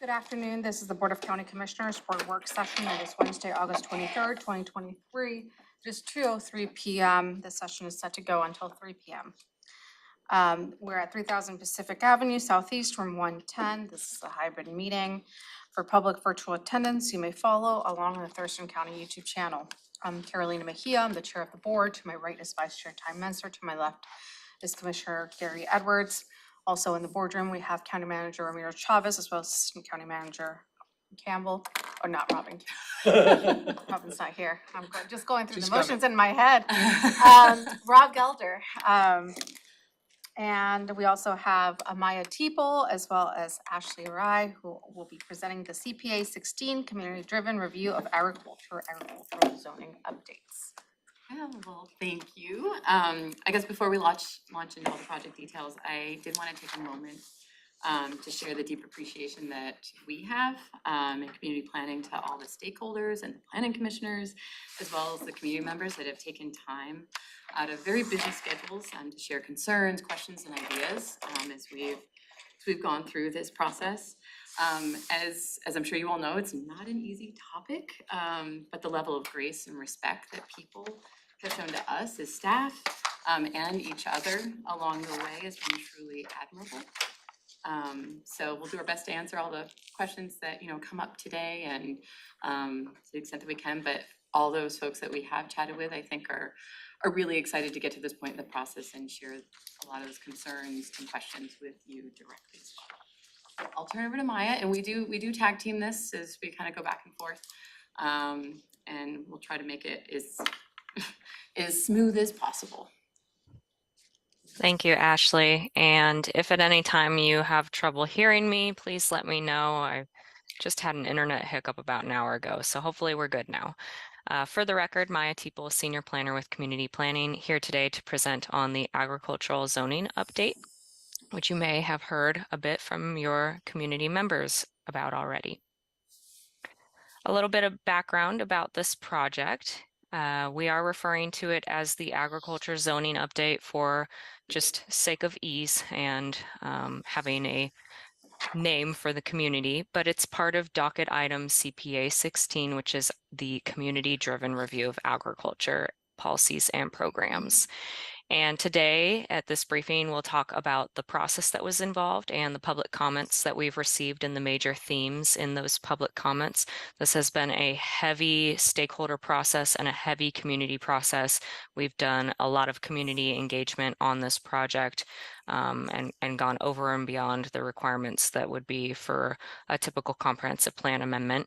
Good afternoon. This is the Board of County Commissioners for work session. It is Wednesday, August 23rd, 2023. It is 2:03 p.m. The session is set to go until 3 p.m. We're at 3000 Pacific Avenue Southeast, room 110. This is a hybrid meeting. For public virtual attendance, you may follow along on the Thurston County YouTube channel. I'm Carolina Mejia. I'm the chair of the board. To my right is Vice Chair Ty Menser. To my left is Commissioner Gary Edwards. Also in the boardroom, we have County Manager Ramiro Chavez, as well as Assistant County Manager Campbell, or not Robin. Robin's not here. I'm just going through the motions in my head. Rob Gelder. And we also have Amaya Teeple as well as Ashley Rai, who will be presenting the CPA-16 Community-Driven Review of Agricultural Zoning Updates. Yeah, well, thank you. I guess before we launch into all the project details, I did want to take a moment to share the deep appreciation that we have in community planning to all the stakeholders and the planning commissioners, as well as the community members that have taken time out of very busy schedules to share concerns, questions, and ideas as we've gone through this process. As I'm sure you all know, it's not an easy topic, but the level of grace and respect that people have shown to us as staff and each other along the way has been truly admirable. So we'll do our best to answer all the questions that come up today, and to the extent that we can. But all those folks that we have chatted with, I think, are really excited to get to this point in the process and share a lot of those concerns and questions with you directly as well. I'll turn over to Maya, and we do tag team this as we kind of go back and forth, and we'll try to make it as smooth as possible. Thank you, Ashley. And if at any time you have trouble hearing me, please let me know. I just had an internet hiccup about an hour ago, so hopefully we're good now. For the record, Maya Teeple, Senior Planner with Community Planning, here today to present on the agricultural zoning update, which you may have heard a bit from your community members about already. A little bit of background about this project. We are referring to it as the agriculture zoning update for just sake of ease and having a name for the community, but it's part of docket item CPA-16, which is the community-driven review of agriculture policies and programs. And today at this briefing, we'll talk about the process that was involved and the public comments that we've received and the major themes in those public comments. This has been a heavy stakeholder process and a heavy community process. We've done a lot of community engagement on this project and gone over and beyond the requirements that would be for a typical comprehensive plan amendment.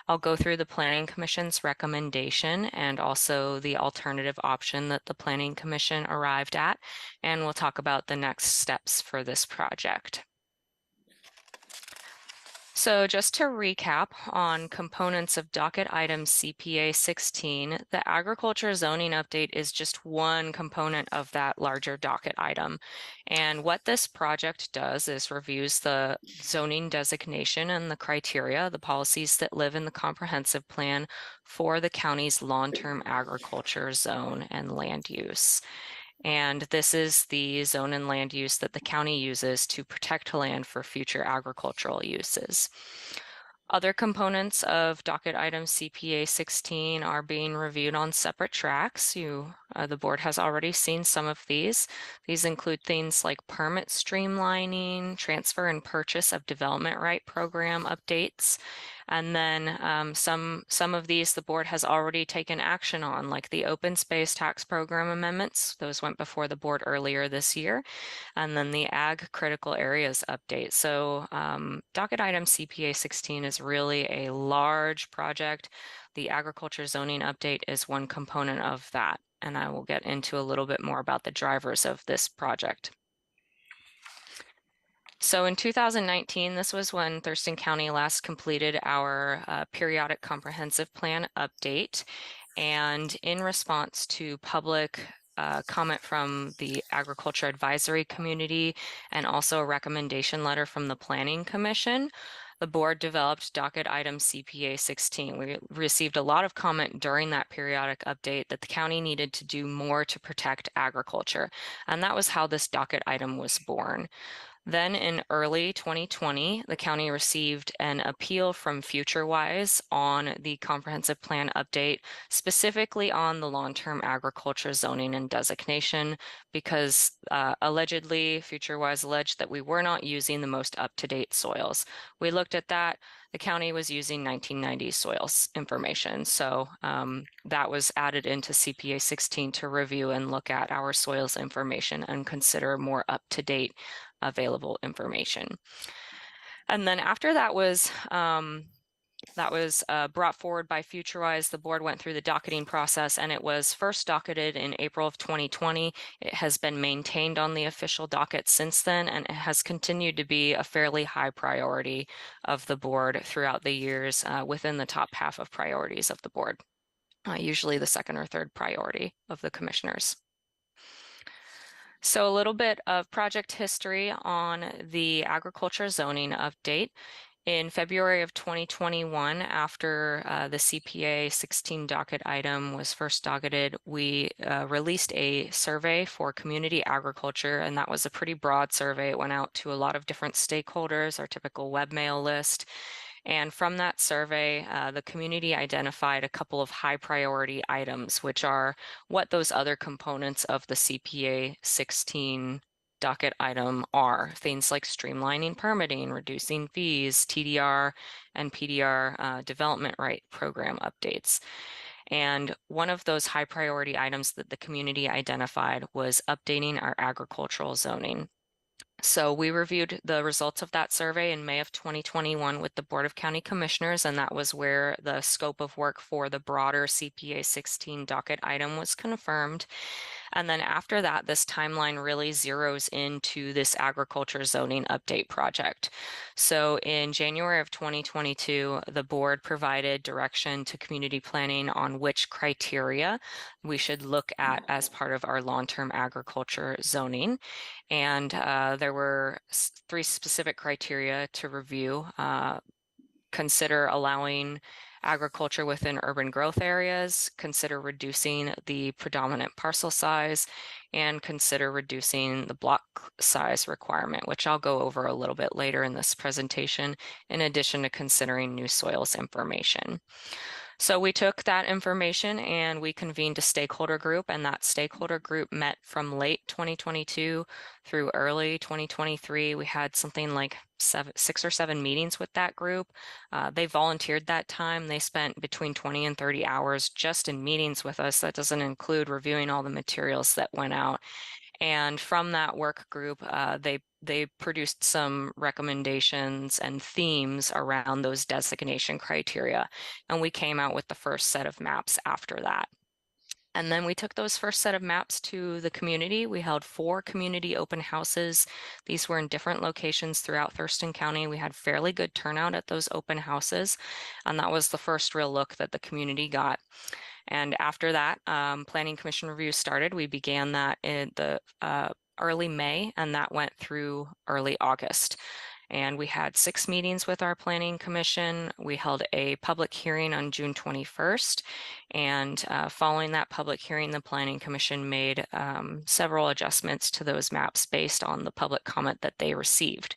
I'll go through the Planning Commission's recommendation and also the alternative option that the Planning Commission arrived at, and we'll talk about the next steps for this project. So just to recap on components of docket item CPA-16, the agriculture zoning update is just one component of that larger docket item. And what this project does is reviews the zoning designation and the criteria, the policies that live in the comprehensive plan for the county's long-term agriculture zone and land use. And this is the zone and land use that the county uses to protect land for future agricultural uses. Other components of docket item CPA-16 are being reviewed on separate tracks. The board has already seen some of these. These include things like permit streamlining, transfer and purchase of development right program updates, and then some of these the board has already taken action on, like the open space tax program amendments. Those went before the board earlier this year. And then the ag critical areas update. So docket item CPA-16 is really a large project. The agriculture zoning update is one component of that. And I will get into a little bit more about the drivers of this project. So in 2019, this was when Thurston County last completed our periodic comprehensive plan update. And in response to public comment from the agriculture advisory community and also a recommendation letter from the Planning Commission, the board developed docket item CPA-16. We received a lot of comment during that periodic update that the county needed to do more to protect agriculture. And that was how this docket item was born. Then in early 2020, the county received an appeal from FutureWise on the comprehensive plan update, specifically on the long-term agriculture zoning and designation, because allegedly FutureWise alleged that we were not using the most up-to-date soils. We looked at that. The county was using 1990 soils information. So that was added into CPA-16 to review and look at our soils information and consider more up-to-date available information. And then after that was brought forward by FutureWise, the board went through the docketing process, and it was first docketed in April of 2020. It has been maintained on the official docket since then, and it has continued to be a fairly high priority of the board throughout the years, within the top half of priorities of the board, usually the second or third priority of the commissioners. So a little bit of project history on the agriculture zoning update. In February of 2021, after the CPA-16 docket item was first docketed, we released a survey for community agriculture, and that was a pretty broad survey. It went out to a lot of different stakeholders, our typical webmail list. And from that survey, the community identified a couple of high priority items, which are what those other components of the CPA-16 docket item are. Things like streamlining permitting, reducing fees, TDR and PDR development right program updates. And one of those high priority items that the community identified was updating our agricultural zoning. So we reviewed the results of that survey in May of 2021 with the Board of County Commissioners, and that was where the scope of work for the broader CPA-16 docket item was confirmed. And then after that, this timeline really zeroes into this agriculture zoning update project. So in January of 2022, the board provided direction to community planning on which criteria we should look at as part of our long-term agriculture zoning. And there were 3 specific criteria to review. Consider allowing agriculture within urban growth areas, consider reducing the predominant parcel size, and consider reducing the block size requirement, which I'll go over a little bit later in this presentation, in addition to considering new soils information. So we took that information and we convened a stakeholder group, and that stakeholder group met from late 2022 through early 2023. We had something like 6 or 7 meetings with that group. They volunteered that time. They spent between 20 and 30 hours just in meetings with us. That doesn't include reviewing all the materials that went out. And from that work group, they produced some recommendations and themes around those designation criteria. And we came out with the first set of maps after that. And then we took those first set of maps to the community. We held 4 community open houses. These were in different locations throughout Thurston County. We had fairly good turnout at those open houses. And that was the first real look that the community got. And after that, Planning Commission review started. We began that in the early May, and that went through early August. And we had 6 meetings with our Planning Commission. We held a public hearing on June 21st. And following that public hearing, the Planning Commission made several adjustments to those maps based on the public comment that they received.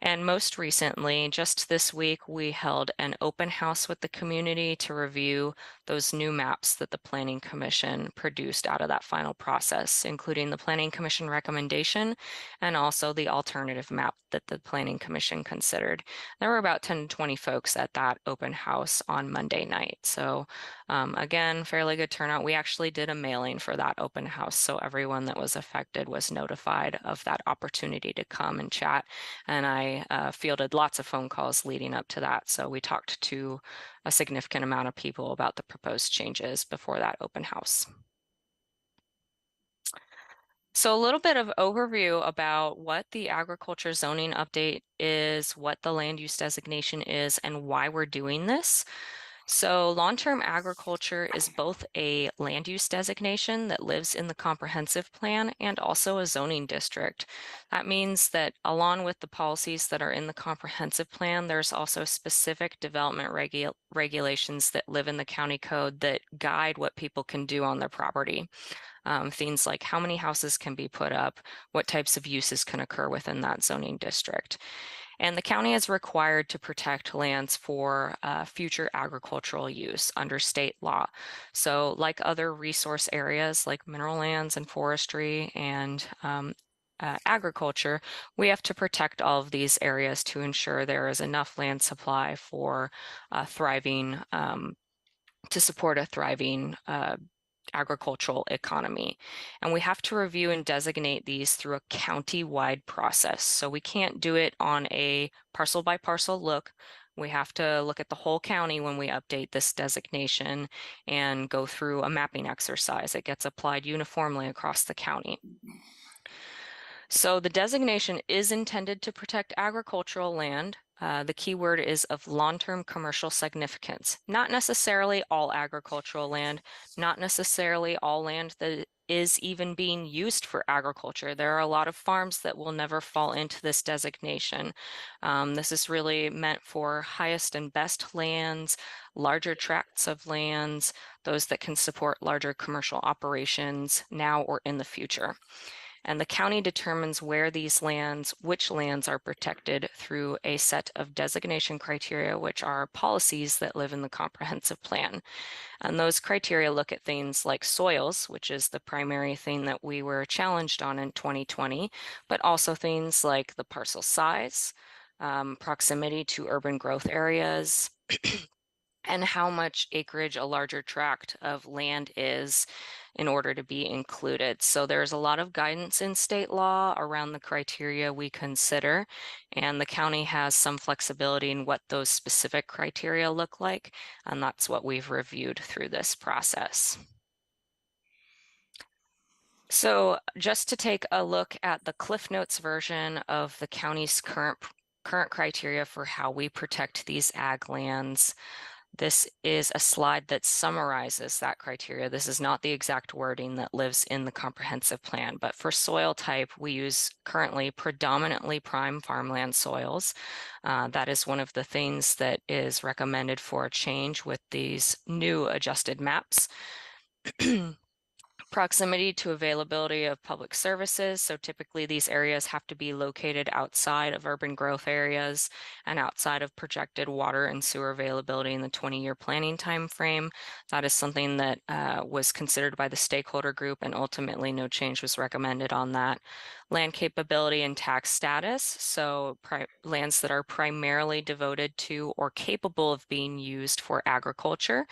And most recently, just this week, we held an open house with the community to review those new maps that the Planning Commission produced out of that final process, including the Planning Commission recommendation and also the alternative map that the Planning Commission considered. There were about 10 to 20 folks at that open house on Monday night. So again, fairly good turnout. We actually did a mailing for that open house, so everyone that was affected was notified of that opportunity to come and chat. And I fielded lots of phone calls leading up to that. So we talked to a significant amount of people about the proposed changes before that open house. So a little bit of overview about what the agriculture zoning update is, what the land use designation is, and why we're doing this. So long-term agriculture is both a land use designation that lives in the comprehensive plan and also a zoning district. That means that along with the policies that are in the comprehensive plan, there's also specific development regulations that live in the county code that guide what people can do on their property. Things like how many houses can be put up, what types of uses can occur within that zoning district. And the county is required to protect lands for future agricultural use under state law. So like other resource areas like mineral lands and forestry and agriculture, we have to protect all of these areas to ensure there is enough land supply for thriving, to support a thriving agricultural economy. And we have to review and designate these through a county-wide process. So we can't do it on a parcel by parcel look. We have to look at the whole county when we update this designation and go through a mapping exercise. It gets applied uniformly across the county. So the designation is intended to protect agricultural land. The key word is of long-term commercial significance, not necessarily all agricultural land, not necessarily all land that is even being used for agriculture. There are a lot of farms that will never fall into this designation. This is really meant for highest and best lands, larger tracts of lands, those that can support larger commercial operations now or in the future. And the county determines where these lands, which lands are protected through a set of designation criteria, which are policies that live in the comprehensive plan. And those criteria look at things like soils, which is the primary thing that we were challenged on in 2020, but also things like the parcel size, proximity to urban growth areas, and how much acreage a larger tract of land is in order to be included. So there's a lot of guidance in state law around the criteria we consider, and the county has some flexibility in what those specific criteria look like, and that's what we've reviewed through this process. So just to take a look at the Cliff Notes version of the county's current criteria for how we protect these ag lands, this is a slide that summarizes that criteria. This is not the exact wording that lives in the comprehensive plan, but for soil type, we use currently predominantly prime farmland soils. That is one of the things that is recommended for a change with these new adjusted maps. Proximity to availability of public services. So typically these areas have to be located outside of urban growth areas and outside of projected water and sewer availability in the 20-year planning time frame. That is something that was considered by the stakeholder group, and ultimately no change was recommended on that. Land capability and tax status. So lands that are primarily devoted to or capable of being used for agriculture.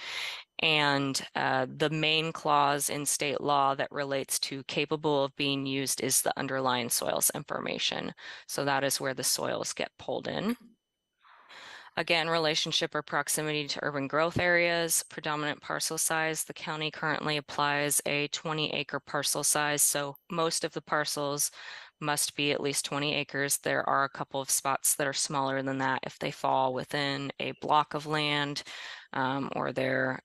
And the main clause in state law that relates to capable of being used is the underlying soils information. So that is where the soils get pulled in. Again, relationship or proximity to urban growth areas, predominant parcel size. The county currently applies a 20-acre parcel size, so most of the parcels must be at least 20 acres. There are a couple of spots that are smaller than that if they fall within a block of land or they're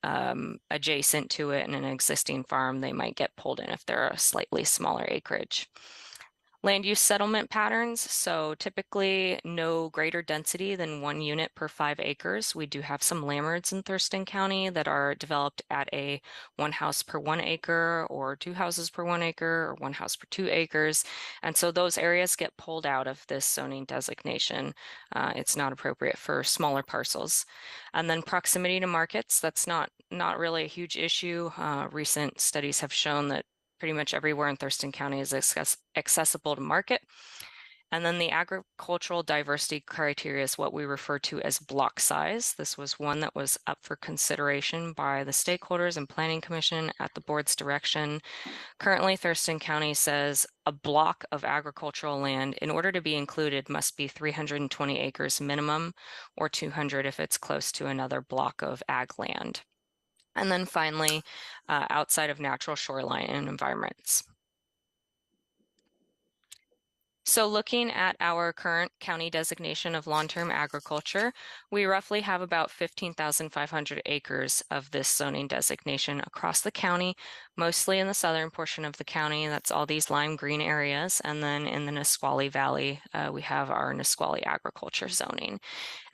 adjacent to it in an existing farm. They might get pulled in if they're a slightly smaller acreage. Land use settlement patterns, so typically no greater density than 1 unit per 5 acres. We do have some landmarks in Thurston County that are developed at a 1 house per 1 acre or 2 houses per 1 acre or 1 house per 2 acres. And so those areas get pulled out of this zoning designation. It's not appropriate for smaller parcels. And then proximity to markets, that's not really a huge issue. Recent studies have shown that pretty much everywhere in Thurston County is accessible to market. And then the agricultural diversity criteria is what we refer to as block size. This was one that was up for consideration by the stakeholders and Planning Commission at the board's direction. Currently, Thurston County says a block of agricultural land, in order to be included, must be 320 acres minimum, or 200 if it's close to another block of ag land. And then finally, outside of natural shoreline and environments. So looking at our current county designation of long-term agriculture, we roughly have about 15,500 acres of this zoning designation across the county, mostly in the southern portion of the county. That's all these lime green areas. And then in the Nisqually Valley, we have our Nisqually agriculture zoning.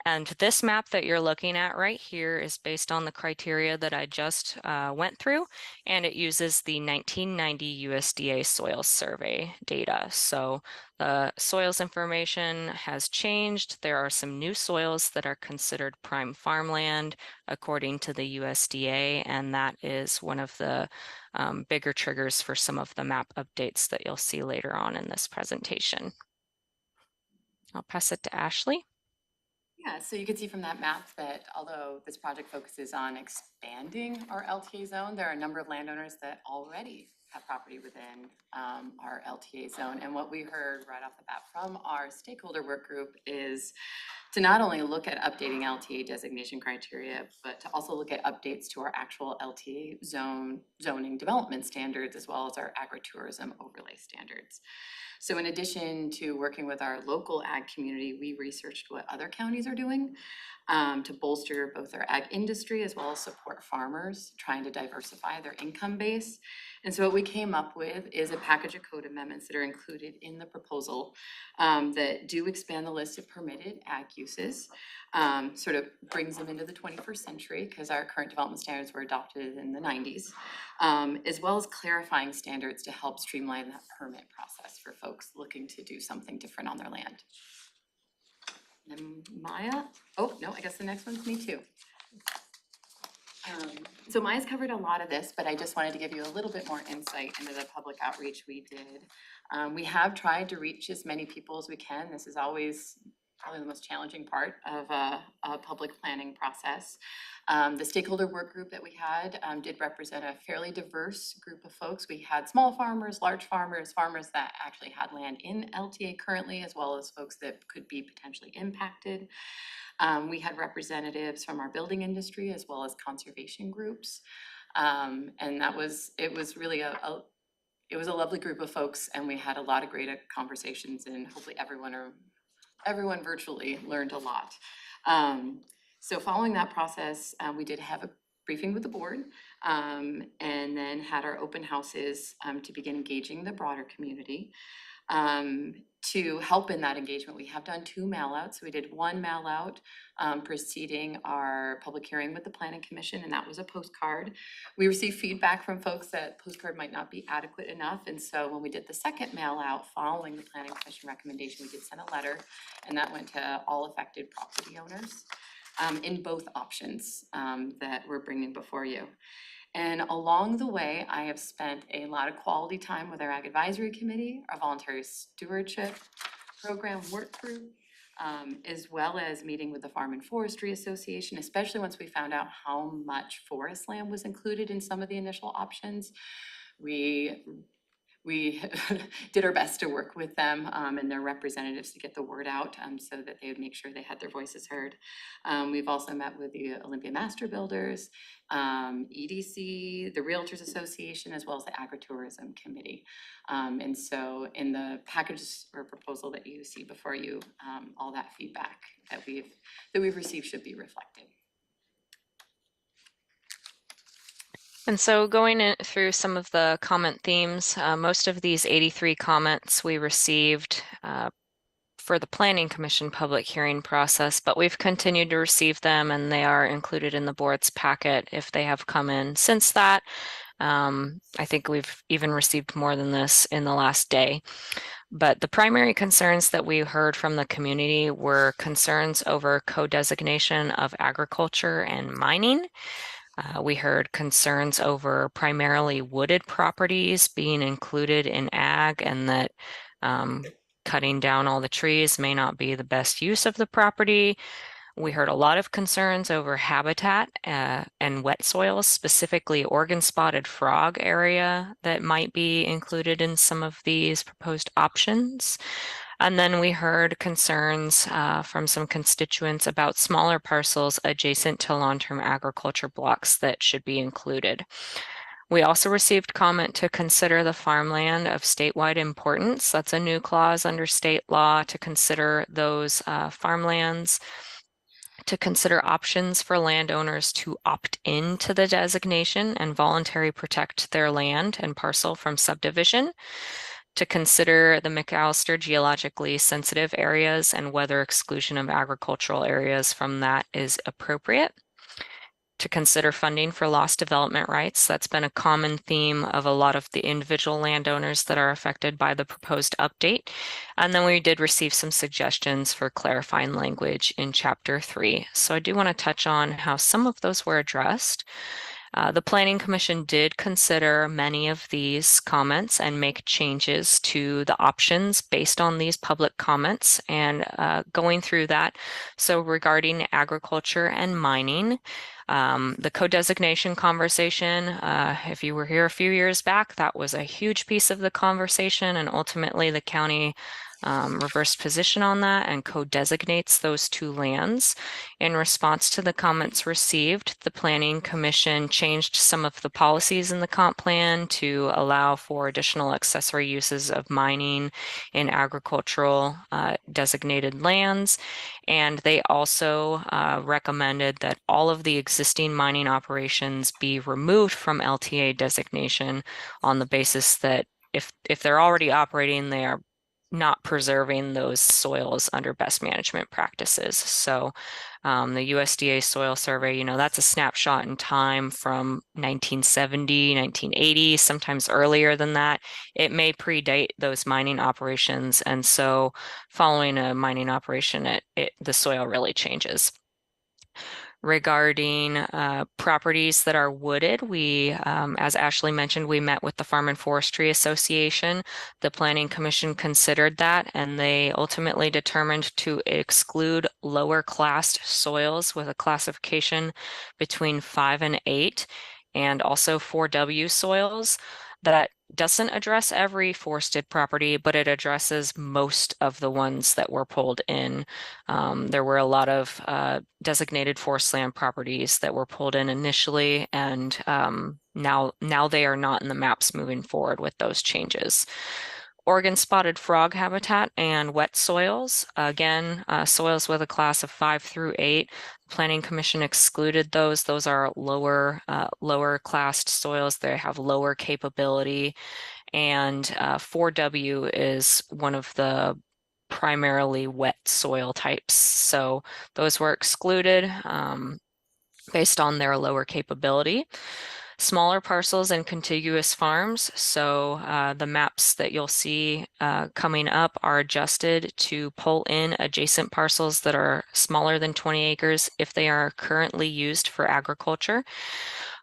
And this map that you're looking at right here is based on the criteria that I just went through, and it uses the 1990 USDA Soils Survey data. So the soils information has changed. There are some new soils that are considered prime farmland according to the USDA, and that is one of the bigger triggers for some of the map updates that you'll see later on in this presentation. I'll pass it to Ashley. Yeah, so you can see from that map that although this project focuses on expanding our LTA zone, there are a number of landowners that already have property within our LTA zone. And what we heard right off the bat from our stakeholder work group is to not only look at updating LTA designation criteria, but to also look at updates to our actual LTA zoning development standards, as well as our agritourism overlay standards. So in addition to working with our local ag community, we researched what other counties are doing to bolster both their ag industry as well as support farmers trying to diversify their income base. And so what we came up with is a package of code amendments that are included in the proposal that do expand the list of permitted ag uses, sort of brings them into the 21st century because our current development standards were adopted in the 90s, as well as clarifying standards to help streamline that permit process for folks looking to do something different on their land. And Maya, oh, no, I guess the next one's me too. So Maya's covered a lot of this, but I just wanted to give you a little bit more insight into the public outreach we did. We have tried to reach as many people as we can. This is always probably the most challenging part of a public planning process. The stakeholder work group that we had did represent a fairly diverse group of folks. We had small farmers, large farmers, farmers that actually had land in LTA currently, as well as folks that could be potentially impacted. We had representatives from our building industry as well as conservation groups. And it was really it was a lovely group of folks, and we had a lot of great conversations, and hopefully everyone virtually learned a lot. So following that process, we did have a briefing with the board, and then had our open houses to begin engaging the broader community. To help in that engagement, we have done 2 mail-outs. We did 1 mail-out preceding our public hearing with the Planning Commission, and that was a postcard. We received feedback from folks that postcard might not be adequate enough, and so when we did the second mail-out following the Planning Commission recommendation, we did send a letter, and that went to all affected property owners in both options that we're bringing before you. And along the way, I have spent a lot of quality time with our Ag Advisory Committee, our Voluntary Stewardship Program work group, as well as meeting with the Farm and Forestry Association, especially once we found out how much forest land was included in some of the initial options. We did our best to work with them and their representatives to get the word out so that they would make sure they had their voices heard. We've also met with the Olympia Master Builders, EDC, the Realtors Association, as well as the Agritourism Committee. And so in the package or proposal that you see before you, all that feedback that we've received should be reflected. And so going through some of the comment themes, most of these 83 comments we received for the Planning Commission public hearing process, but we've continued to receive them, and they are included in the board's packet if they have come in since that. I think we've even received more than this in the last day. But the primary concerns that we heard from the community were concerns over co-designation of agriculture and mining. We heard concerns over primarily wooded properties being included in ag, and that cutting down all the trees may not be the best use of the property. We heard a lot of concerns over habitat and wet soils, specifically Oregon spotted frog area that might be included in some of these proposed options. And then we heard concerns from some constituents about smaller parcels adjacent to long-term agriculture blocks that should be included. We also received comment to consider the farmland of statewide importance. That's a new clause under state law to consider those farmlands, to consider options for landowners to opt into the designation and voluntarily protect their land and parcel from subdivision, to consider the McAllister geologically sensitive areas and whether exclusion of agricultural areas from that is appropriate, to consider funding for lost development rights. That's been a common theme of a lot of the individual landowners that are affected by the proposed update. And then we did receive some suggestions for clarifying language in Chapter 3. So I do want to touch on how some of those were addressed. The Planning Commission did consider many of these comments and make changes to the options based on these public comments and going through that. So regarding agriculture and mining, the co-designation conversation, if you were here a few years back, that was a huge piece of the conversation, and ultimately the county reversed position on that and co-designates those two lands. In response to the comments received, the Planning Commission changed some of the policies in the comp plan to allow for additional accessory uses of mining in agricultural designated lands. And they also recommended that all of the existing mining operations be removed from LTA designation on the basis that if they're already operating, they are not preserving those soils under best management practices. So the USDA soil survey, that's a snapshot in time from 1970, 1980, sometimes earlier than that. It may predate those mining operations. And so following a mining operation, the soil really changes. Regarding properties that are wooded, as Ashley mentioned, we met with the Farm and Forestry Association. The Planning Commission considered that, and they ultimately determined to exclude lower classed soils with a classification between 5 and 8, and also 4W soils. That doesn't address every forested property, but it addresses most of the ones that were pulled in. There were a lot of designated forest land properties that were pulled in initially, and now they are not in the maps moving forward with those changes. Oregon spotted frog habitat and wet soils. Again, soils with a class of 5 through 8. Planning Commission excluded those. Those are lower classed soils. They have lower capability. And 4W is one of the primarily wet soil types. So those were excluded based on their lower capability. Smaller parcels and contiguous farms. So the maps that you'll see coming up are adjusted to pull in adjacent parcels that are smaller than 20 acres if they are currently used for agriculture.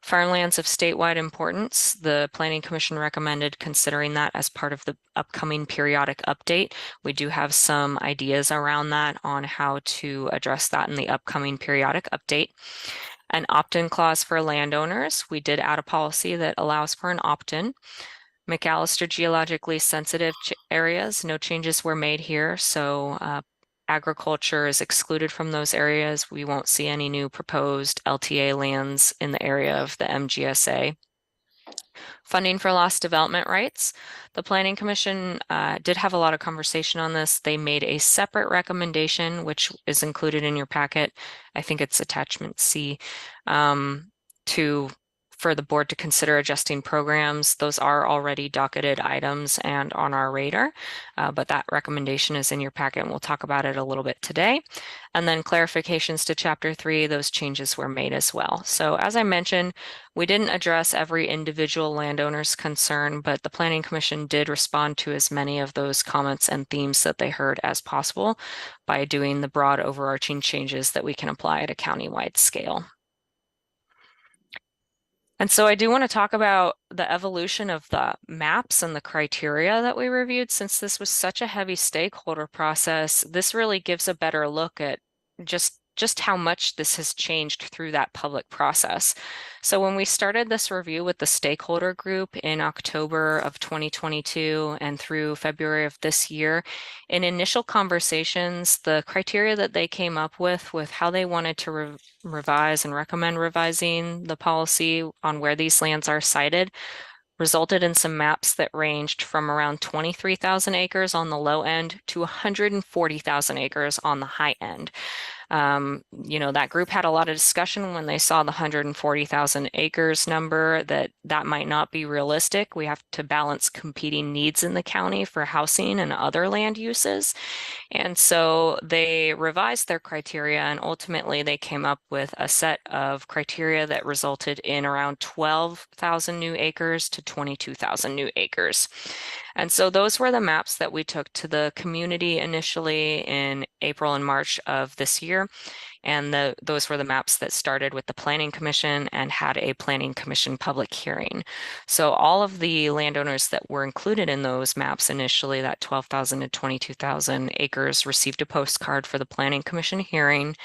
Farmlands of statewide importance, the Planning Commission recommended considering that as part of the upcoming periodic update. We do have some ideas around that on how to address that in the upcoming periodic update. An opt-in clause for landowners. We did add a policy that allows for an opt-in. McAllister geologically sensitive areas, no changes were made here. So agriculture is excluded from those areas. We won't see any new proposed LTA lands in the area of the MGSA. Funding for lost development rights. The Planning Commission did have a lot of conversation on this. They made a separate recommendation, which is included in your packet. I think it's attachment C, for the board to consider adjusting programs. Those are already docketed items and on our radar, but that recommendation is in your packet and we'll talk about it a little bit today. And then clarifications to Chapter 3, those changes were made as well. So as I mentioned, we didn't address every individual landowner's concern, but the Planning Commission did respond to as many of those comments and themes that they heard as possible by doing the broad overarching changes that we can apply at a countywide scale. And so I do want to talk about the evolution of the maps and the criteria that we reviewed. Since this was such a heavy stakeholder process, this really gives a better look at just just how much this has changed through that public process. So when we started this review with the stakeholder group in October of 2022 and through February of this year, in initial conversations, the criteria that they came up with how they wanted to revise and recommend revising the policy on where these lands are sited resulted in some maps that ranged from around 23,000 acres on the low end to 140,000 acres on the high end. That group had a lot of discussion when they saw the 140,000 acres number that might not be realistic. We have to balance competing needs in the county for housing and other land uses. And so they revised their criteria, and ultimately they came up with a set of criteria that resulted in around 12,000 new acres to 22,000 new acres. And so those were the maps that we took to the community initially in April and March of this year. And those were the maps that started with the Planning Commission and had a Planning Commission public hearing. So all of the landowners that were included in those maps initially, that 12,000 to 22,000 acres, received a postcard for the Planning Commission hearing.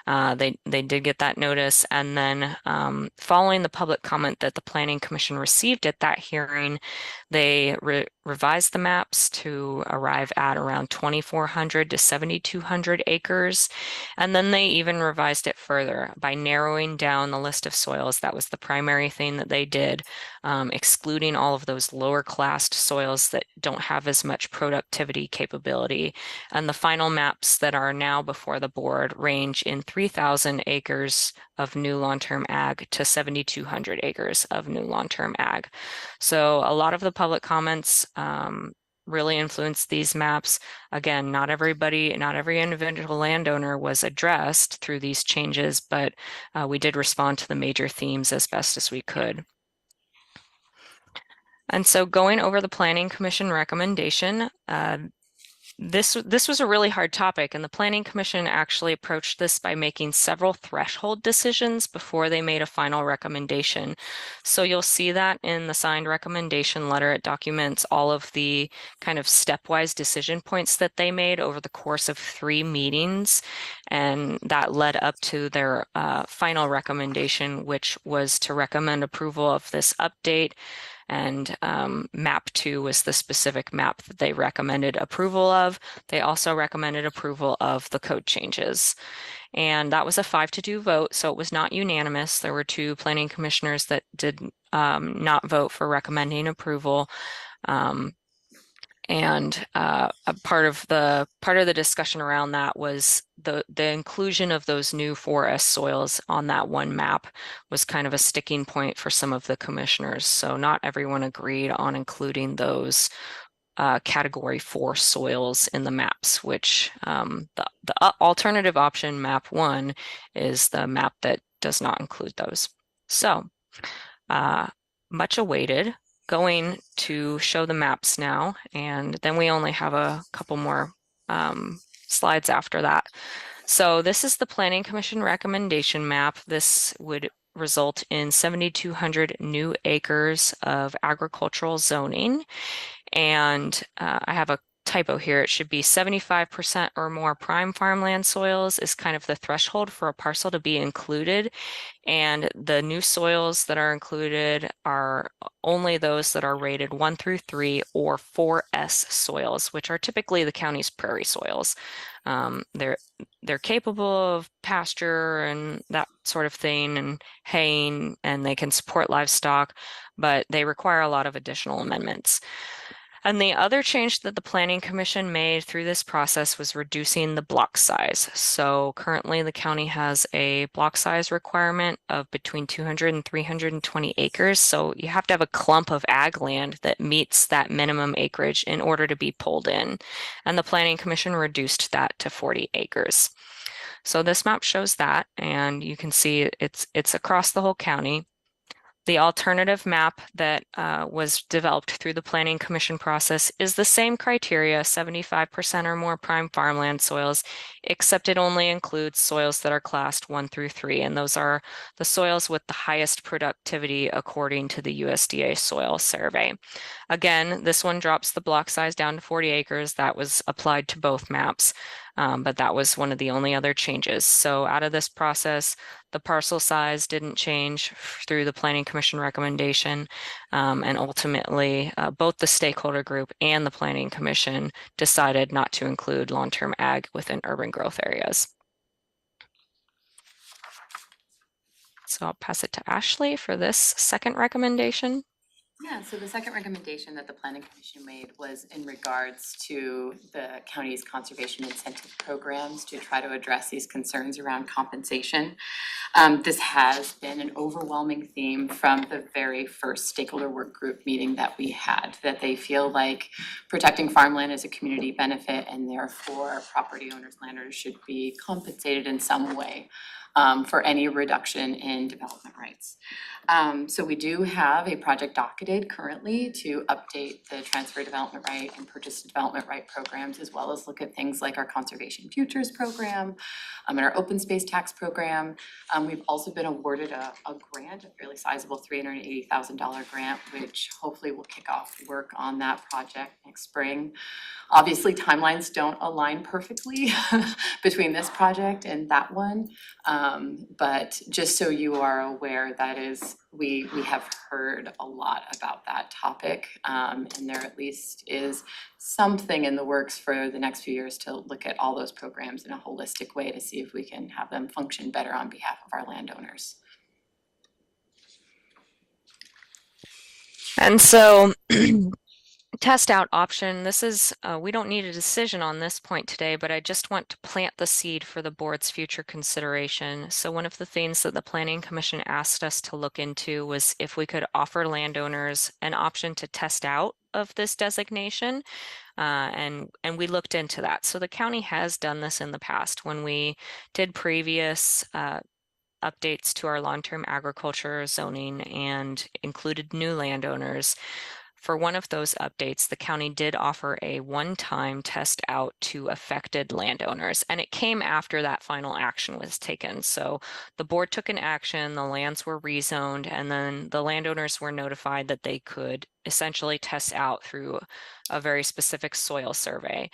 They did get that notice, and then following the public comment that the Planning Commission received at that hearing, they revised the maps to arrive at around 2,400 to 7,200 acres, and then they even revised it further by narrowing down the list of soils. That was the primary thing that they did, excluding all of those lower classed soils that don't have as much productivity capability. And the final maps that are now before the board range in 3,000 acres of new long-term ag to 7,200 acres of new long-term ag. So a lot of the public comments really influenced these maps. Again, not every individual landowner was addressed through these changes, but we did respond to the major themes as best as we could. And so going over the Planning Commission recommendation, this was a really hard topic, and the Planning Commission actually approached this by making several threshold decisions before they made a final recommendation. So you'll see that in the signed recommendation letter. It documents all of the kind of stepwise decision points that they made over the course of 3 meetings, and that led up to their final recommendation, which was to recommend approval of this update. And map 2 was the specific map that they recommended approval of. They also recommended approval of the code changes. And that was a 5-2 vote, so it was not unanimous. There were 2 planning commissioners that did not vote for recommending approval. And a part of the discussion around that was the inclusion of those new 4S soils on that one map was kind of a sticking point for some of the commissioners. So not everyone agreed on including those category 4 soils in the maps, which the alternative option, map 1, is the map that does not include those. So much awaited. Going to show the maps now, and then we only have a couple more slides after that. So this is the Planning Commission recommendation map. This would result in 7,200 new acres of agricultural zoning. And I have a typo here. It should be 75% or more prime farmland soils is kind of the threshold for a parcel to be included. And the new soils that are included are only those that are rated 1 through 3 or 4S soils, which are typically the county's prairie soils. They're capable of pasture and that sort of thing and haying, and they can support livestock, but they require a lot of additional amendments. And the other change that the Planning Commission made through this process was reducing the block size. So currently the county has a block size requirement of between 200 and 320 acres. So you have to have a clump of ag land that meets that minimum acreage in order to be pulled in. And the Planning Commission reduced that to 40 acres. So this map shows that, and you can see it's across the whole county. The alternative map that was developed through the Planning Commission process is the same criteria, 75% or more prime farmland soils, except it only includes soils that are classed 1 through 3, and those are the soils with the highest productivity according to the USDA soil survey. Again, this one drops the block size down to 40 acres. That was applied to both maps. but that was one of the only other changes. So out of this process, the parcel size didn't change through the Planning Commission recommendation, and ultimately both the stakeholder group and the Planning Commission decided not to include long-term ag within urban growth areas. So I'll pass it to Ashley for this second recommendation. Yeah, so the second recommendation that the Planning Commission made was in regards to the county's conservation incentive programs to try to address these concerns around compensation. This has been an overwhelming theme from the very first stakeholder work group meeting that we had, that they feel like protecting farmland is a community benefit and therefore property owners, landowners should be compensated in some way for any reduction in development rights. So we do have a project docketed currently to update the transfer development right and purchase development right programs, as well as look at things like our conservation futures program and our open space tax program. We've also been awarded a grant, a fairly sizable $380,000 grant, which hopefully will kick off work on that project next spring. Obviously, timelines don't align perfectly between this project and that one. But just so you are aware, that is, we have heard a lot about that topic. And there at least is something in the works for the next few years to look at all those programs in a holistic way to see if we can have them function better on behalf of our landowners. And so test out option, this is, we don't need a decision on this point today, but I just want to plant the seed for the board's future consideration. So one of the things that the Planning Commission asked us to look into was if we could offer landowners an option to test out of this designation. And we looked into that. So the county has done this in the past when we did previous updates to our long-term agriculture zoning and included new landowners. For one of those updates, the county did offer a one-time test out to affected landowners, and it came after that final action was taken. So the board took an action, the lands were rezoned, and then the landowners were notified that they could essentially test out through a very specific soil survey.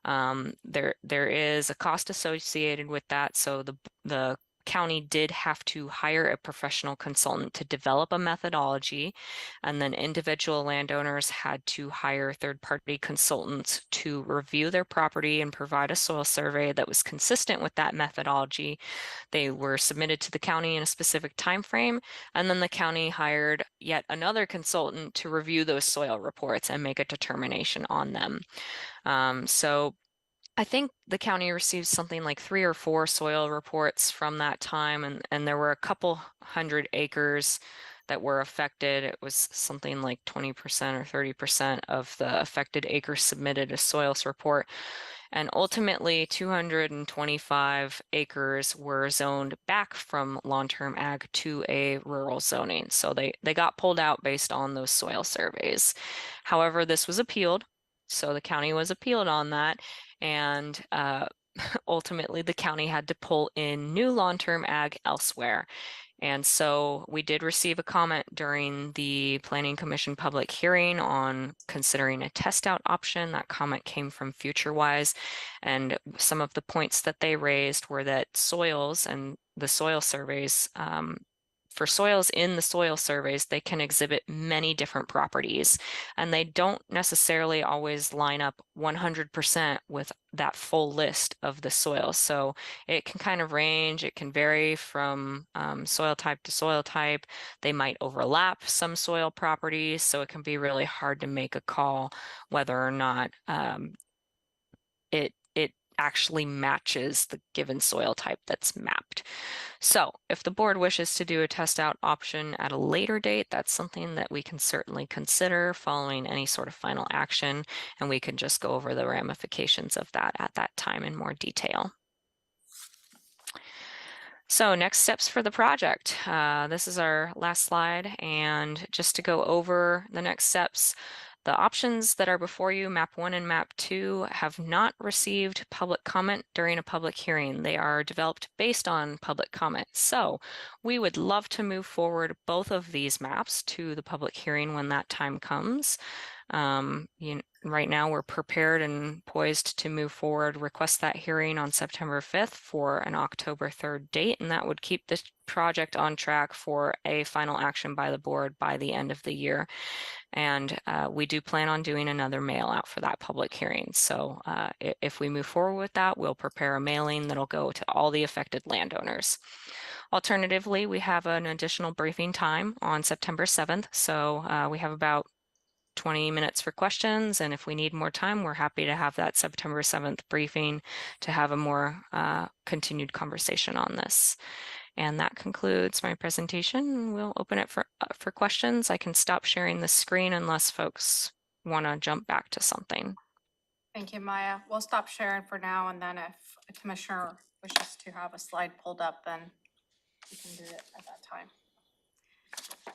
There is a cost associated with that, so the county did have to hire a professional consultant to develop a methodology, and then individual landowners had to hire third-party consultants to review their property and provide a soil survey that was consistent with that methodology. They were submitted to the county in a specific time frame, and then the county hired yet another consultant to review those soil reports and make a determination on them. So I think the county received something like 3 or 4 soil reports from that time, and there were a couple hundred acres that were affected. It was something like 20% or 30% of the affected acres submitted a soils report. And ultimately, 225 acres were zoned back from long-term ag to a rural zoning. So they got pulled out based on those soil surveys. However, this was appealed. So the county was appealed on that. And ultimately, the county had to pull in new long-term ag elsewhere. And so we did receive a comment during the Planning Commission public hearing on considering a test out option. That comment came from FutureWise. And some of the points that they raised were that soils and the soil surveys, for soils in the soil surveys, they can exhibit many different properties, and they don't necessarily always line up 100% with that full list of the soils. So it can kind of range, it can vary from soil type to soil type. They might overlap some soil properties, so it can be really hard to make a call whether or not it actually matches the given soil type that's mapped. So if the board wishes to do a test out option at a later date, that's something that we can certainly consider following any sort of final action, and we can just go over the ramifications of that at that time in more detail. So next steps for the project. This is our last slide, and just to go over the next steps, the options that are before you, map 1 and map 2, have not received public comment during a public hearing. They are developed based on public comment. So we would love to move forward both of these maps to the public hearing when that time comes. right now we're prepared and poised to move forward, request that hearing on September 5th for an October 3rd date, and that would keep this project on track for a final action by the board by the end of the year. And we do plan on doing another mail out for that public hearing. So if we move forward with that, we'll prepare a mailing that'll go to all the affected landowners. Alternatively, we have an additional briefing time on September 7th. So we have about 20 minutes for questions, and if we need more time, we're happy to have that September 7th briefing to have a more continued conversation on this. And that concludes my presentation. We'll open it for questions. I can stop sharing the screen unless folks want to jump back to something. Thank you, Maya. We'll stop sharing for now, and then if a commissioner wishes to have a slide pulled up, then we can do it at that time.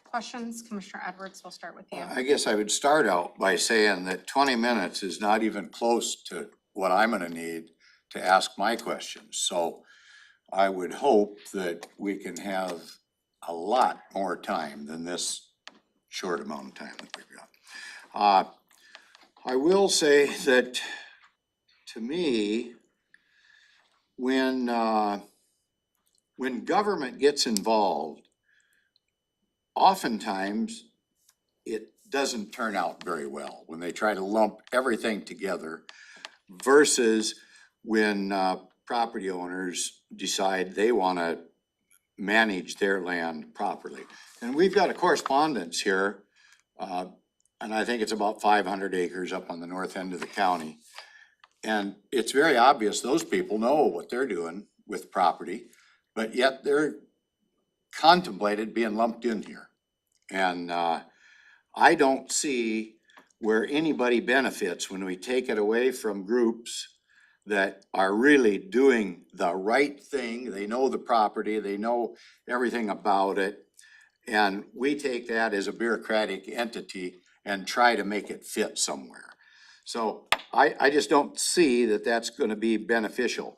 Questions? Commissioner Edwards, we'll start with you. I guess I would start out by saying that 20 minutes is not even close to what I'm gonna need to ask my questions. So I would hope that we can have a lot more time than this short amount of time that we've got. I will say that, to me, when government gets involved, oftentimes it doesn't turn out very well when they try to lump everything together versus when property owners decide they want to manage their land properly. And we've got a correspondence here, and I think it's about 500 acres up on the north end of the county. And it's very obvious those people know what they're doing with property, but yet they're contemplated being lumped in here. And I don't see where anybody benefits when we take it away from groups that are really doing the right thing. They know the property, they know everything about it. And we take that as a bureaucratic entity and try to make it fit somewhere. So I just don't see that that's going to be beneficial.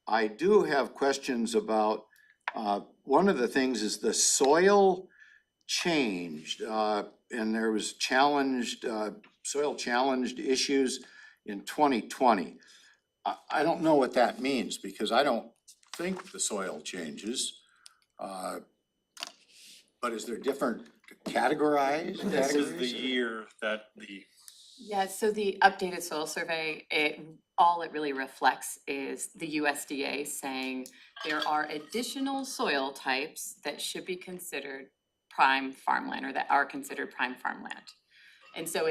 I do have questions about, one of the things is the soil changed, and there was soil challenged issues in 2020. I don't know what that means because I don't think the soil changes. But is there different categorized? This is the year that the, Yeah, so the updated soil survey, all it really reflects is the USDA saying there are additional soil types that should be considered prime farmland or that are considered prime farmland. And so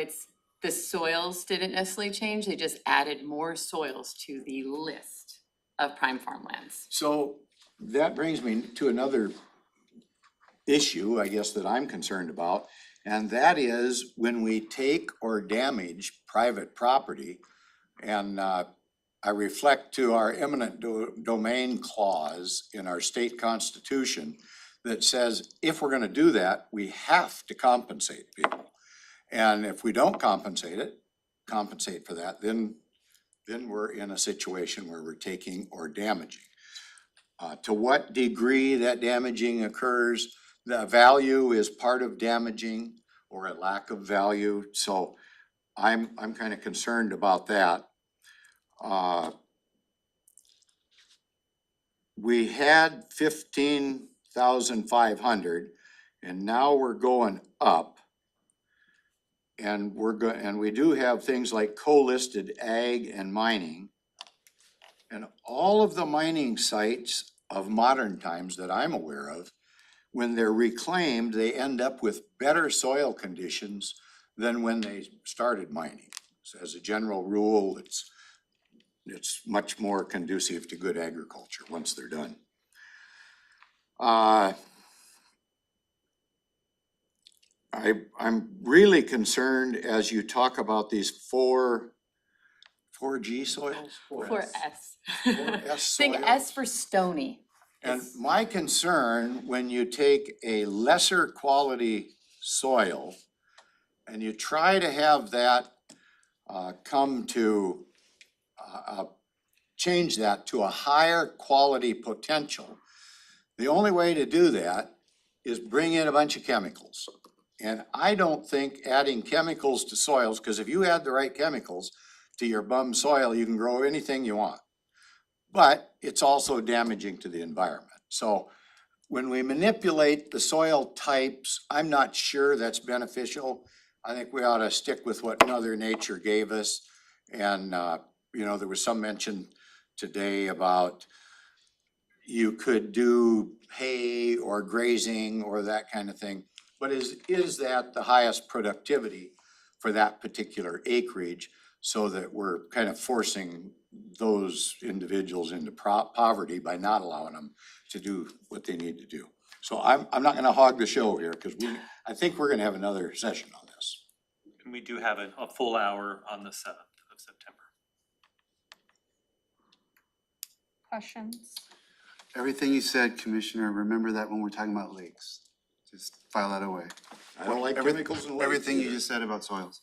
the soils didn't necessarily change, they just added more soils to the list of prime farmlands. So that brings me to another issue, I guess, that I'm concerned about. And that is when we take or damage private property, and I reflect to our eminent domain clause in our state constitution that says if we're gonna do that, we have to compensate people. And if we don't compensate for that, then we're in a situation where we're taking or damaging. To what degree that damaging occurs, the value is part of damaging or a lack of value. So I'm kind of concerned about that. We had 15,500 and now we're going up. And we do have things like co-listed ag and mining. And all of the mining sites of modern times that I'm aware of, when they're reclaimed, they end up with better soil conditions than when they started mining. So as a general rule, it's much more conducive to good agriculture once they're done. I'm really concerned as you talk about these 4G soils? 4S. 4S Think soils. S for stony. And my concern, when you take a lesser quality soil and you try to have that come to change that to a higher quality potential, the only way to do that is bring in a bunch of chemicals. And I don't think adding chemicals to soils, because if you add the right chemicals to your bum soil, you can grow anything you want. But it's also damaging to the environment. So when we manipulate the soil types, I'm not sure that's beneficial. I think we ought to stick with what Mother Nature gave us. And, you know, there was some mention today about you could do hay or grazing or that kind of thing. But is that the highest productivity for that particular acreage, so that we're kind of forcing those individuals into poverty by not allowing them to do what they need to do? So I'm not gonna hog the show here, because I think we're gonna have another session on this. And we do have a full hour on the 7th of September. Questions? Everything you said, Commissioner, remember that when we're talking about lakes. Just file that away. I don't like Every- chemicals in lakes Everything you either. just said about soils.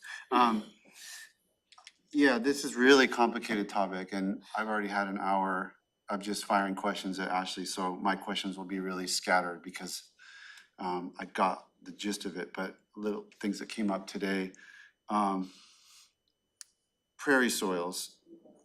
Yeah, this is really complicated topic, and I've already had an hour of just firing questions at Ashley, so my questions will be really scattered because I got the gist of it, but little things that came up today. Prairie soils,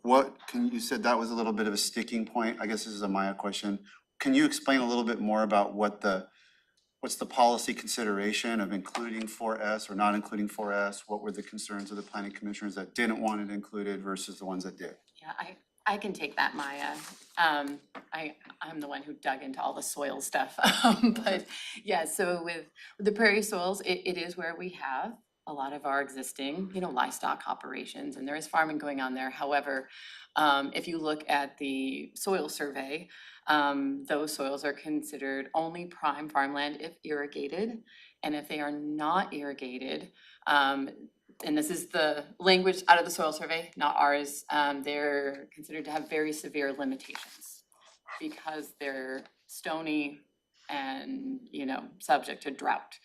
you said that was a little bit of a sticking point. I guess this is a Maya question. Can you explain a little bit more about what's the policy consideration of including 4S or not including 4S? What were the concerns of the planning commissioners that didn't want it included versus the ones that did? Yeah, I can take that, Maya. I'm the one who dug into all the soil stuff. But yeah, so with the prairie soils, it is where we have a lot of our existing, livestock operations, and there is farming going on there. However, if you look at the soil survey, those soils are considered only prime farmland if irrigated. And if they are not irrigated, and this is the language out of the soil survey, not ours, they're considered to have very severe limitations because they're stony and, subject to drought.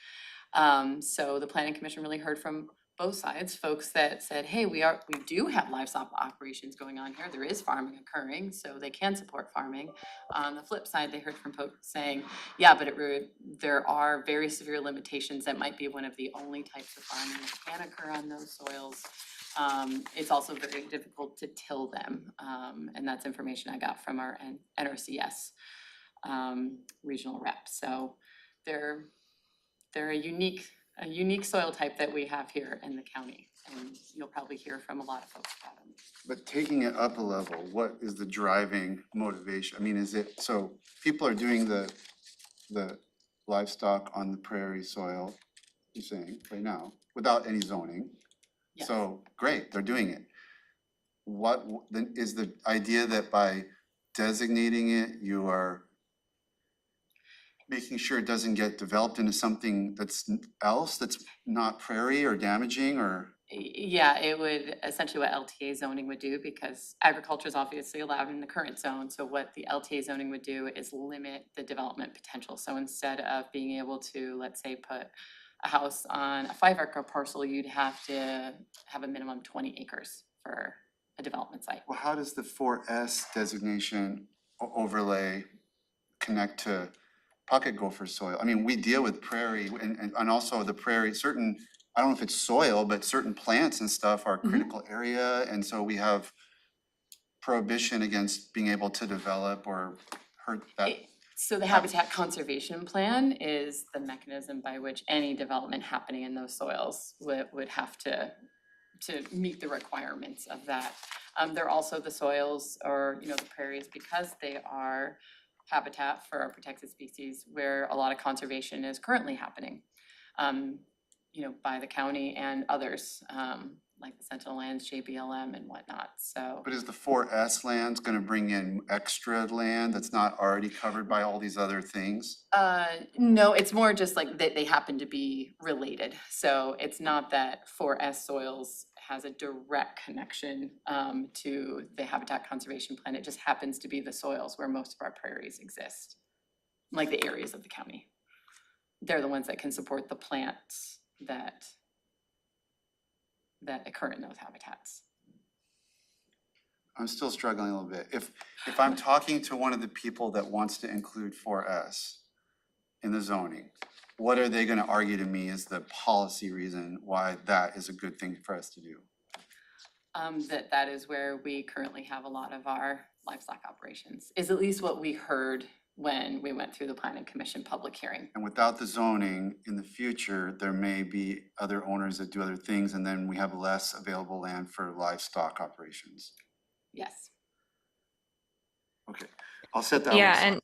So the planning commission really heard from both sides, folks that said, hey, we do have livestock operations going on here. There is farming occurring, so they can support farming. On the flip side, they heard from folks saying, yeah, but there are very severe limitations that might be one of the only types of farming that can occur on those soils. It's also very difficult to till them, and that's information I got from our NRCS regional rep. So they're a unique soil type that we have here in the county, and you'll probably hear from a lot of folks about them. But taking it up a level, what is the driving motivation? I mean, is it, so people are doing the livestock on the prairie soil, you're saying, right now, without any zoning? Yes. So, great, they're doing it. What, then is the idea that by designating it, you are making sure it doesn't get developed into something that's not prairie or damaging or? Yeah, it would essentially what LTA zoning would do, because agriculture is obviously allowed in the current zone. So what the LTA zoning would do is limit the development potential. So instead of being able to, let's say, put a house on a 5-acre parcel, you'd have to have a minimum 20 acres for a development site. Well, how does the 4S designation overlay connect to pocket gopher soil? I mean, we deal with prairie and also the prairie, certain, I don't know if it's soil, but certain plants and stuff are critical area. And so we have prohibition against being able to develop or hurt that. So the habitat conservation plan is the mechanism by which any development happening in those soils would have to meet the requirements of that. They're also the soils or, the prairies, because they are habitat for our protected species, where a lot of conservation is currently happening, by the county and others, like the Sentinel lands, JBLM and whatnot, so. But is the 4S lands gonna bring in extra land that's not already covered by all these other things? No, it's more just like they happen to be related. So it's not that 4S soils has a direct connection to the habitat conservation plan. It just happens to be the soils where most of our prairies exist, like the areas of the county. They're the ones that can support the plants that occur in those habitats. I'm still struggling a little bit. If I'm talking to one of the people that wants to include 4S in the zoning, what are they gonna argue to me is the policy reason why that is a good thing for us to do? That is where we currently have a lot of our livestock operations, is at least what we heard when we went through the planning commission public hearing. And without the zoning, in the future, there may be other owners that do other things, and then we have less available land for livestock operations. Yes. Okay, I'll set that one Yeah, aside.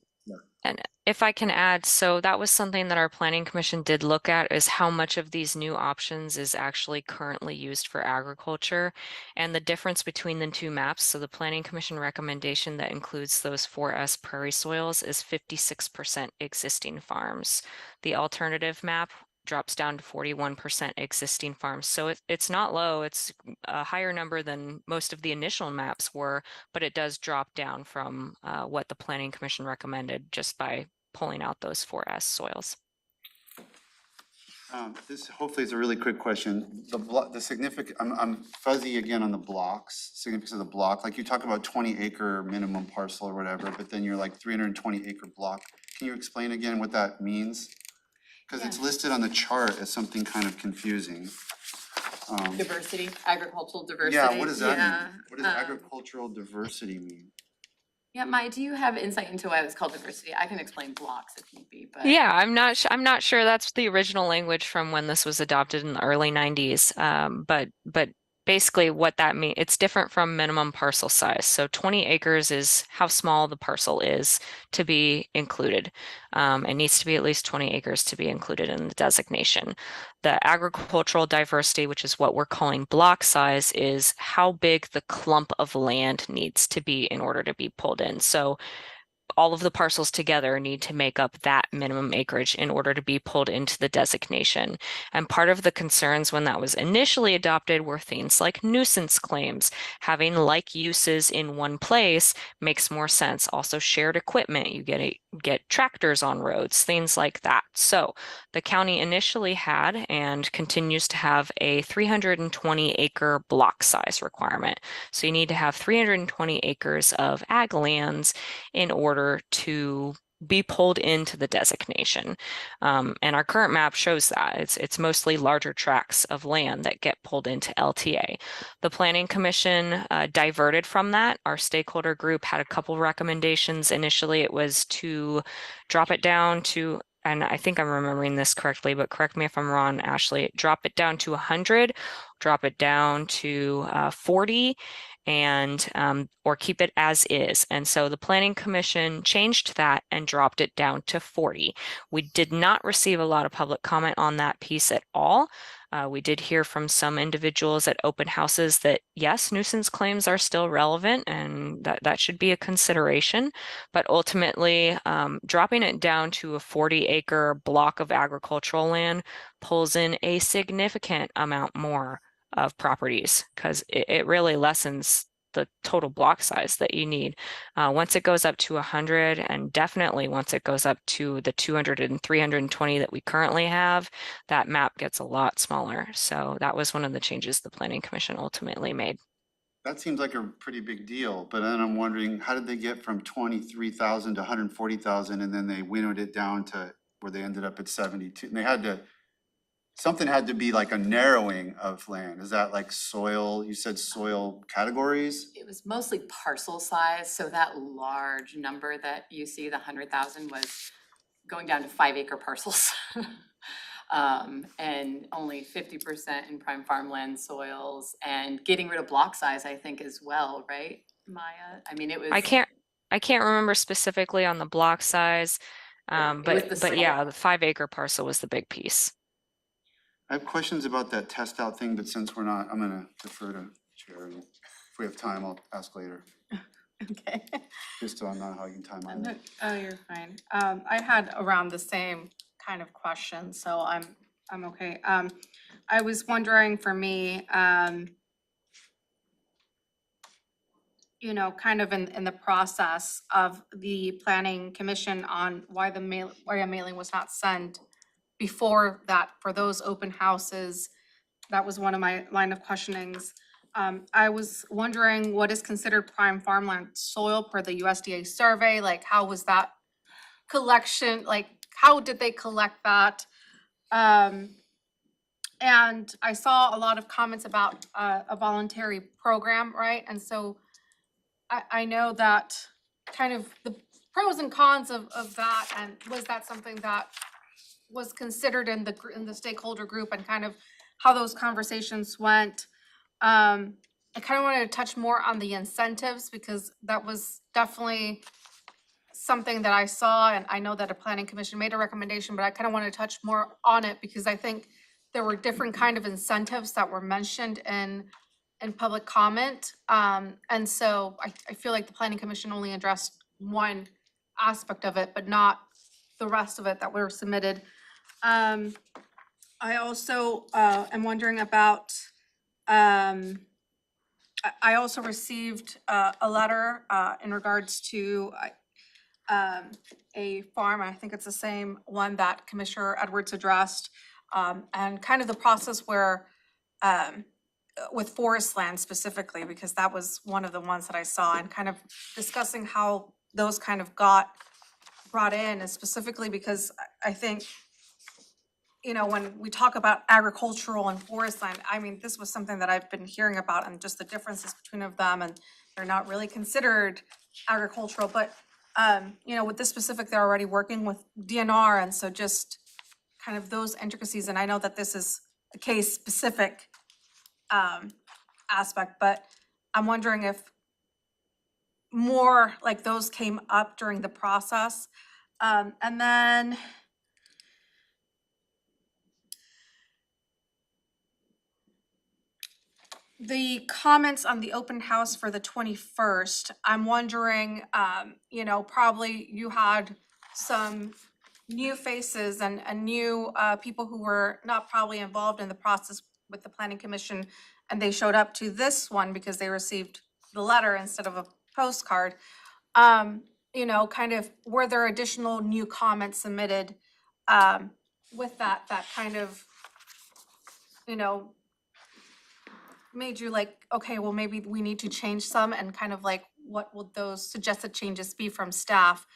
and if I can add, so that was something that our planning commission did look at, is how much of these new options is actually currently used for agriculture and the difference between the two maps. So the planning commission recommendation that includes those 4S prairie soils is 56% existing farms. The alternative map drops down to 41% existing farms. So it's not low, it's a higher number than most of the initial maps were, but it does drop down from what the planning commission recommended just by pulling out those 4S soils. This hopefully is a really quick question. The significant, I'm fuzzy again on the blocks, significance of the block. Like you talk about 20-acre minimum parcel or whatever, but then you're like 320-acre block. Can you explain again what that means? Because it's Yeah. listed on the chart as something kind of confusing. Diversity, agricultural diversity. Yeah, what does that Yeah, mean? What does agricultural diversity mean? Yeah, Mai, do you have insight into why it's called diversity? I can explain blocks if need be, but. Yeah, I'm not sure that's the original language from when this was adopted in the early 90s. But basically what that means, it's different from minimum parcel size. So 20 acres is how small the parcel is to be included. It needs to be at least 20 acres to be included in the designation. The agricultural diversity, which is what we're calling block size, is how big the clump of land needs to be in order to be pulled in. So all of the parcels together need to make up that minimum acreage in order to be pulled into the designation. And part of the concerns when that was initially adopted were things like nuisance claims. Having like uses in one place makes more sense. Also shared equipment, you get tractors on roads, things like that. So the county initially had and continues to have a 320 acre block size requirement. So you need to have 320 acres of ag lands in order to be pulled into the designation. And our current map shows that. It's mostly larger tracts of land that get pulled into LTA. The Planning Commission diverted from that. Our stakeholder group had a couple recommendations. Initially, it was to drop it down to, and I think I'm remembering this correctly, but correct me if I'm wrong, Ashley, drop it down to 100, drop it down to 40, and or keep it as is. And so the Planning Commission changed that and dropped it down to 40. We did not receive a lot of public comment on that piece at all. We did hear from some individuals at open houses that yes, nuisance claims are still relevant and that should be a consideration. But ultimately, dropping it down to a 40-acre block of agricultural land pulls in a significant amount more of properties because it really lessens the total block size that you need. Once it goes up to 100, and definitely once it goes up to the 200 and 320 that we currently have, that map gets a lot smaller. So that was one of the changes the Planning Commission ultimately made. That seems like a pretty big deal, but then I'm wondering, how did they get from 23,000 to 140,000 and then they winnowed it down to where they ended up at 72? And they had to, something had to be like a narrowing of land. Is that like soil, you said soil categories? It was mostly parcel size, so that large number that you see, the 100,000, was going down to 5-acre parcels. And only 50% in prime farmland soils, and getting rid of block size, I think, as well, right, Maya? I mean, it was. I can't remember specifically on the block size, It was the but yeah, scale. the 5-acre parcel was the big piece. I have questions about that test out thing, but since we're not, I'm gonna defer to Chair. And if we have time, I'll ask later, Okay. just so I'm not hogging time on it. Oh, you're fine. I had around the same kind of question, so I'm okay. I was wondering for me, you know, kind of in the process of the planning commission on why a mailing was not sent before that for those open houses. That was one of my line of questionings. I was wondering what is considered prime farmland soil per the USDA survey? Like, how was that collection, like, how did they collect that? And I saw a lot of comments about a voluntary program, right? And so I know that kind of the pros and cons of that, and was that something that was considered in the stakeholder group and kind of how those conversations went. I kind of wanted to touch more on the incentives because that was definitely something that I saw, and I know that a planning commission made a recommendation, but I kind of want to touch more on it because I think there were different kind of incentives that were mentioned in public comment. And so I feel like the planning commission only addressed one aspect of it, but not the rest of it that were submitted. I also am wondering about, I also received a letter in regards to a farm, I think it's the same one that Commissioner Edwards addressed, and kind of the process where with forest land specifically, because that was one of the ones that I saw, and kind of discussing how those kind of got brought in, and specifically because I think, you know, when we talk about agricultural and forest land, I mean, this was something that I've been hearing about and just the differences between of them, and they're not really considered agricultural, but you know, with this specific, they're already working with DNR, and so just kind of those intricacies, and I know that this is a case specific aspect, but I'm wondering if more like those came up during the process. And then the comments on the open house for the 21st, I'm wondering, you know, probably you had some new faces and new people who were not probably involved in the process with the planning commission, and they showed up to this one because they received the letter instead of a postcard. You know, kind of, were there additional new comments submitted with that kind of, you know, made you like, okay, well, maybe we need to change some, and kind of like, what will those suggested changes be from staff?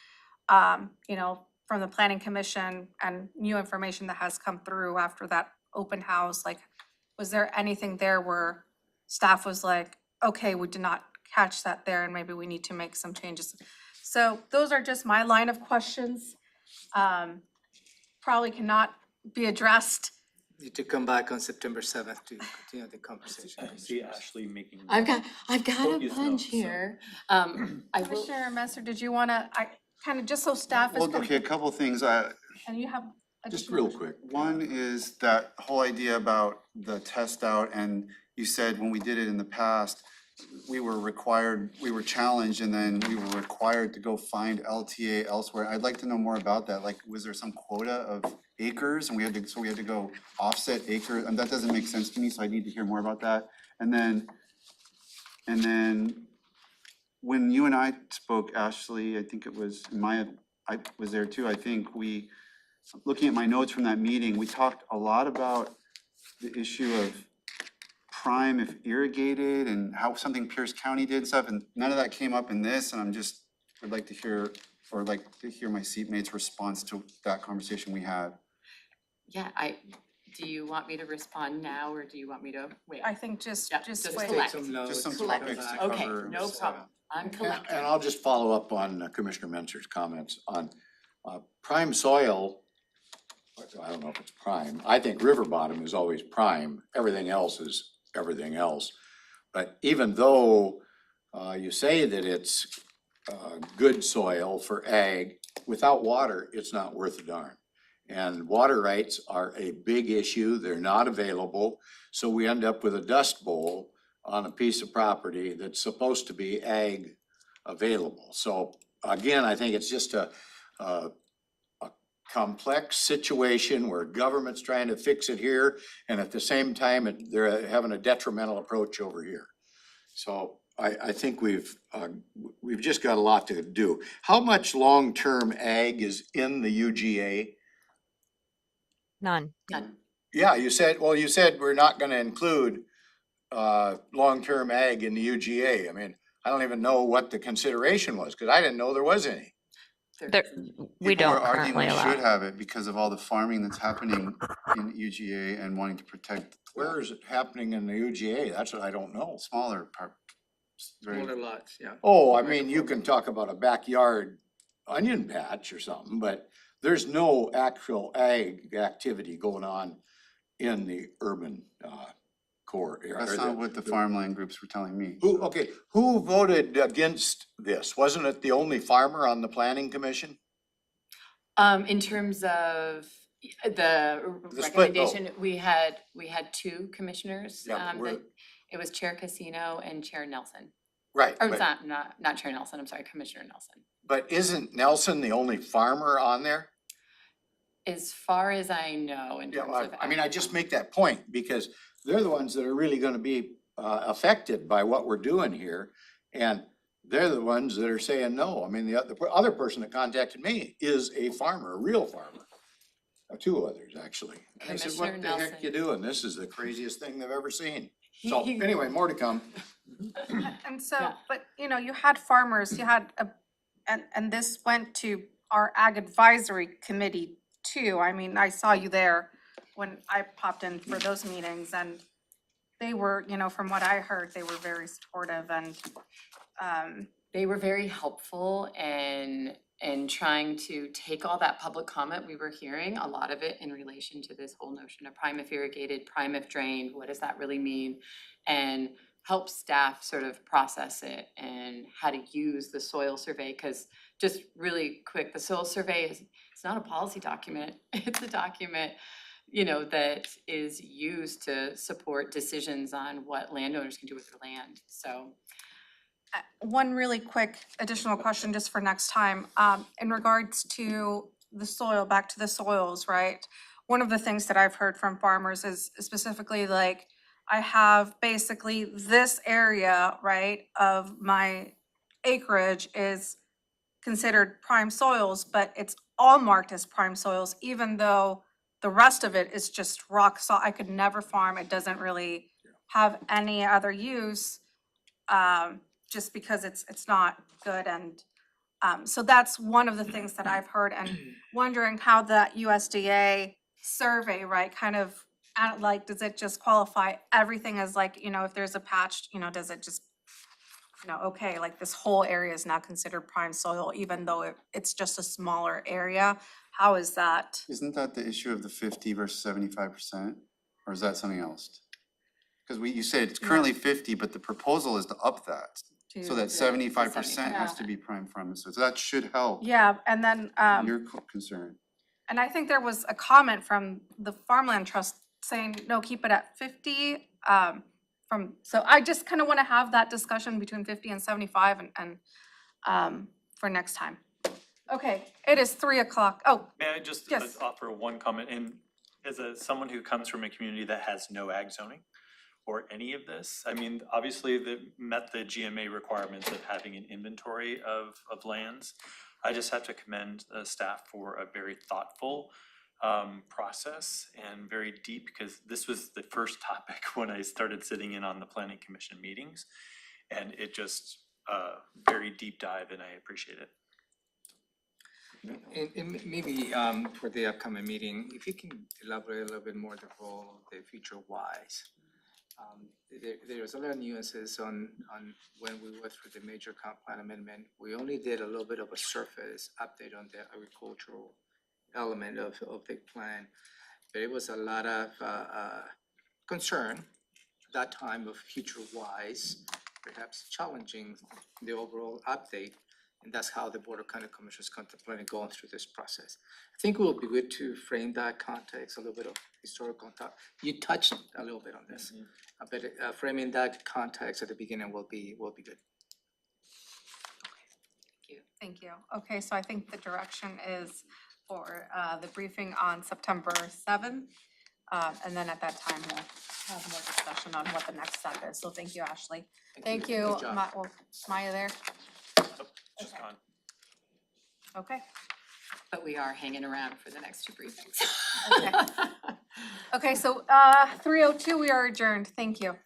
You know, from the planning commission and new information that has come through after that open house, like, was there anything there where staff was like, okay, we did not catch that there and maybe we need to make some changes? So those are just my line of questions. Probably cannot be addressed. Need to come back on September 7th to continue the conversation. I see Ashley making. I've got a Copious bunch notes, so. here. I will, Commissioner Messer, did you wanna, I kind of, just so staff is. Well, okay, a couple things. And you have. Just additional real quick. One is that whole idea about the test out, and you said when we did it in the past, we were challenged, and then we were required to go find LTA elsewhere. I'd like to know more about that. Like, was there some quota of acres and we had to go offset acres? And that doesn't make sense to me, so I need to hear more about that. And then when you and I spoke, Ashley, I think it was I was there too, I think looking at my notes from that meeting, we talked a lot about the issue of prime if irrigated and how something Pierce County did and stuff, and none of that came up in this, and would like to hear, or like to hear my seatmate's response to that conversation we had. yeah, do you want me to respond now or do you want me to wait? I think just Yeah, just wait. collect. Take some notes. Just some Collect. topics to Okay, cover. no problem. I'm And collecting. I'll just follow up on Commissioner Mentzer's comments on prime soil. I don't know if it's prime. I think river bottom is always prime. Everything else is everything else. But even though you say that it's good soil for ag, without water, it's not worth a darn. And water rights are a big issue. They're not available. So we end up with a dust bowl on a piece of property that's supposed to be ag available. So again, I think it's just a complex situation where government's trying to fix it here, and at the same time, they're having a detrimental approach over here. So I think we've just got a lot to do. How much long-term ag is in the UGA? None. None. Yeah, you said we're not gonna include long-term ag in the UGA. I mean, I don't even know what the consideration was, because I didn't know there was any. There, we People are don't arguing currently we allow. should have it because of all the farming that's happening in UGA and wanting to protect Where is it happening in the UGA? That's what I don't know. smaller part. Smaller lots, yeah. Oh, I mean, you can talk about a backyard onion patch or something, but there's no actual ag activity going on in the urban, core area. That's not what the farmland groups were telling me. Who, okay, who voted against this? Wasn't it the only farmer on the planning commission? In terms of the The split vote. recommendation, we had two commissioners. Yeah, It was Chair Casino and Chair Nelson. Right, Or it's but, not Chair Nelson, I'm sorry, Commissioner Nelson. but isn't Nelson the only farmer on there? As far as I know, in Yeah, terms well, of. I mean, I just make that point because they're the ones that are really gonna be affected by what we're doing here. And they're the ones that are saying no. I mean, the other person that contacted me is a farmer, a real farmer. Two others, actually. And I said, Commissioner what the heck Nelson. you doing? This is the craziest thing they've ever seen. So anyway, more to come. And so, Yeah. but you know, you had farmers, you had and this went to our ag advisory committee too. I mean, I saw you there when I popped in for those meetings and they were, you know, from what I heard, they were very supportive and, They were very helpful in trying to take all that public comment we were hearing, a lot of it in relation to this whole notion of prime if irrigated, prime if drained, what does that really mean? And help staff sort of process it and how to use the soil survey, because just really quick, the soil survey it's not a policy document, it's a document, you know, that is used to support decisions on what landowners can do with their land, so. one really quick additional question just for next time. In regards to the soil, back to the soils, right? One of the things that I've heard from farmers is specifically like, I have basically this area, right, of my acreage is considered prime soils, but it's all marked as prime soils, even though the rest of it is just rock salt. I could never farm. It doesn't really have any other use. Just because it's not good and so that's one of the things that I've heard and wondering how the USDA survey, right, kind of like, does it just qualify everything as like, you know, if there's a patch, you know, does it just, you know, okay, like this whole area is now considered prime soil, even though it's just a smaller area? How is that? Isn't that the issue of the 50 versus 75%? Or is that something else? Because you said it's currently 50, but the proposal is to up that. So that 75% has to be prime farm, so that should help Yeah, and then your concern. and I think there was a comment from the Farmland Trust saying, no, keep it at 50. So I just kind of want to have that discussion between 50 and 75 and for next time. Okay, it is 3:00. Oh, May I just Yes. offer one comment? And as someone who comes from a community that has no ag zoning or any of this, I mean, obviously they met the GMA requirements of having an inventory of lands. I just have to commend the staff for a very thoughtful process and very deep, because this was the first topic when I started sitting in on the planning commission meetings. And it just, very deep dive, and I appreciate it. And maybe for the upcoming meeting, if you can elaborate a little bit more the role of the future wise. There's a lot of nuances on when we went through the major comp plan amendment. We only did a little bit of a surface update on the agricultural element of the plan. But it was a lot of concern at that time of future wise, perhaps challenging the overall update. And that's how the Board of County Commissioners contemplating going through this process. I think it will be good to frame that context, a little bit of historical context. You touched a little bit on this, but framing that context at the beginning will be good. thank you. Okay, so I think the direction is for the briefing on September 7th. And then at that time, we'll have more discussion on what the next step is. So thank you, Ashley. Thank you, Good job. Maya there. Just Okay. gone. Okay, But we are hanging around for the next two briefings. okay. Okay, so 3:02, we are adjourned. Thank you.